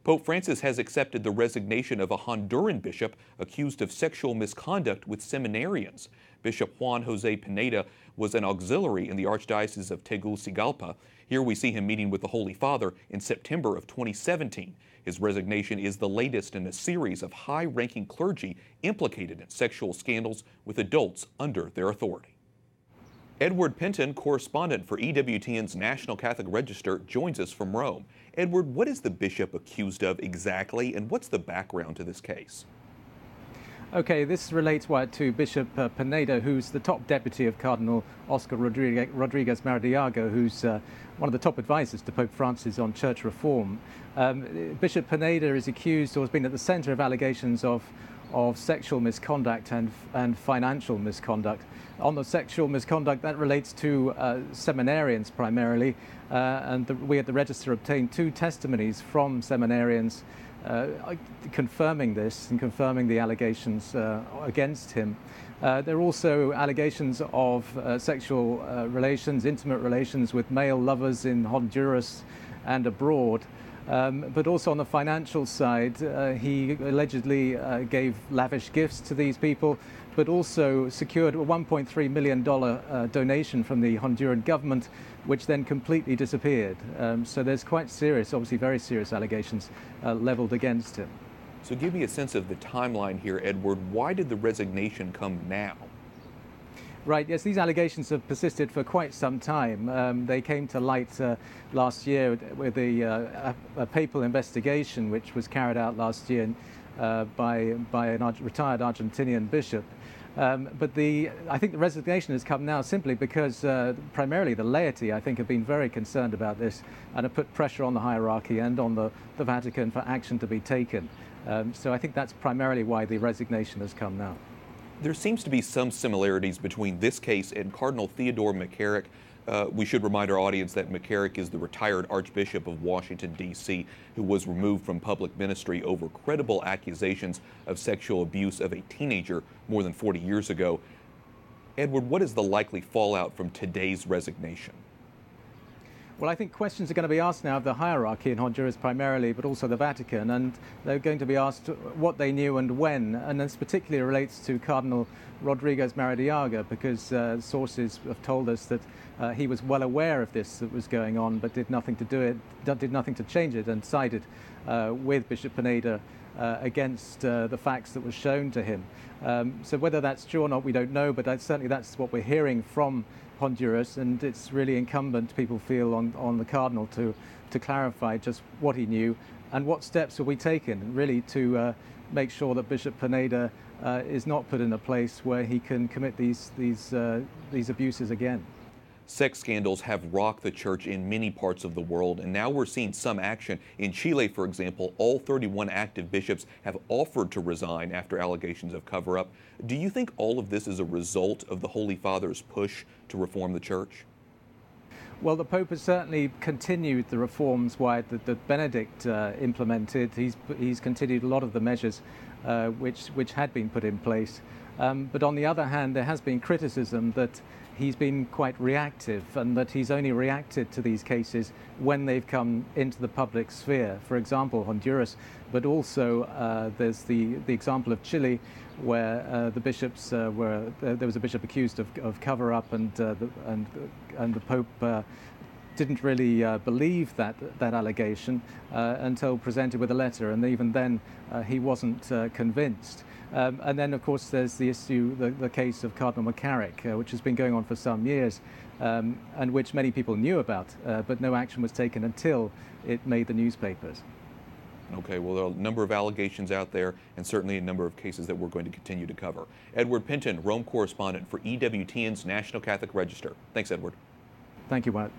Pope Francis has accepted the resignation of a Honduran bishop accused of sexual misconduct with seminarians. Bishop Juan Jose Pineda was an auxiliary in the Archdiocese of Tegucigalpa. Here we see him meeting with the Holy Father in September of 2017. His resignation is the latest in a series of high-ranking clergy implicated in sexual scandals with adults under their authority. Edward Pentin, correspondent for EWTN's National Catholic Register, joins us from Rome. Edward, what is the bishop accused of exactly, and what's the background to this case? Okay, this relates to Bishop Pineda, who's the top deputy of Cardinal Oscar Rodriguez Maradiaga, who's one of the top advisors to Pope Francis on church reform. Bishop Pineda is accused, or has been at the center of allegations of sexual misconduct and financial misconduct. On the sexual misconduct, that relates to seminarians primarily, and we at the Register obtained 2 testimonies from seminarians confirming this and confirming the allegations against him. There are also allegations of sexual relations, intimate relations with male lovers in Honduras and abroad. But also on the financial side, he allegedly gave lavish gifts to these people, but also secured a $1.3 million donation from the Honduran government, which then completely disappeared. So there's quite serious, obviously very serious allegations leveled against him. So give me a sense of the timeline here, Edward. Why did the resignation come now? Right, yes, these allegations have persisted for quite some time. They came to light last year with a papal investigation which was carried out last year by a retired Argentinian bishop. But I think the resignation has come now simply because primarily the laity, I think, have been very concerned about this and have put pressure on the hierarchy and on the Vatican for action to be taken. So I think that's primarily why the resignation has come now. There seems to be some similarities between this case and Cardinal Theodore McCarrick. We should remind our audience that McCarrick is the retired Archbishop of Washington, D.C., who was removed from public ministry over credible accusations of sexual abuse of a teenager more than 40 years ago. Edward, what is the likely fallout from today's resignation? Well, I think questions are going to be asked now of the hierarchy in Honduras primarily, but also the Vatican, and they're going to be asked what they knew and when, and this particularly relates to Cardinal Rodriguez Maradiaga, because sources have told us that he was well aware of this that was going on, but did nothing to change it, and sided with Bishop Pineda against the facts that were shown to him. So whether that's true or not, we don't know, but certainly that's what we're hearing from Honduras, and it's really incumbent, people feel, on the Cardinal to clarify just what he knew and what steps will be taken, really, to make sure that Bishop Pineda is not put in a place where he can commit these abuses again. Sex scandals have rocked the church in many parts of the world, and now we're seeing some action. In Chile, for example, all 31 active bishops have offered to resign after allegations of cover-up. Do you think all of this is a result of the Holy Father's push to reform the church? Well, the Pope has certainly continued the reforms that Benedict implemented. He's continued a lot of the measures which had been put in place. But on the other hand, there has been criticism that he's been quite reactive, and that he's only reacted to these cases when they've come into the public sphere. For example, Honduras, but also there's the example of Chile, where the bishops there was a bishop accused of cover-up, and the Pope didn't really believe that allegation until presented with a letter, and even then he wasn't convinced. And then, of course, there's the issue, the case of Cardinal McCarrick, which has been going on for some years, and which many people knew about, but no action was taken until it made the newspapers. Okay, well, there are a number of allegations out there, and certainly a number of cases that we're going to continue to cover. Edward Pentin, Rome correspondent for EWTN's National Catholic Register. Thanks, Edward. Thank you, Wyatt.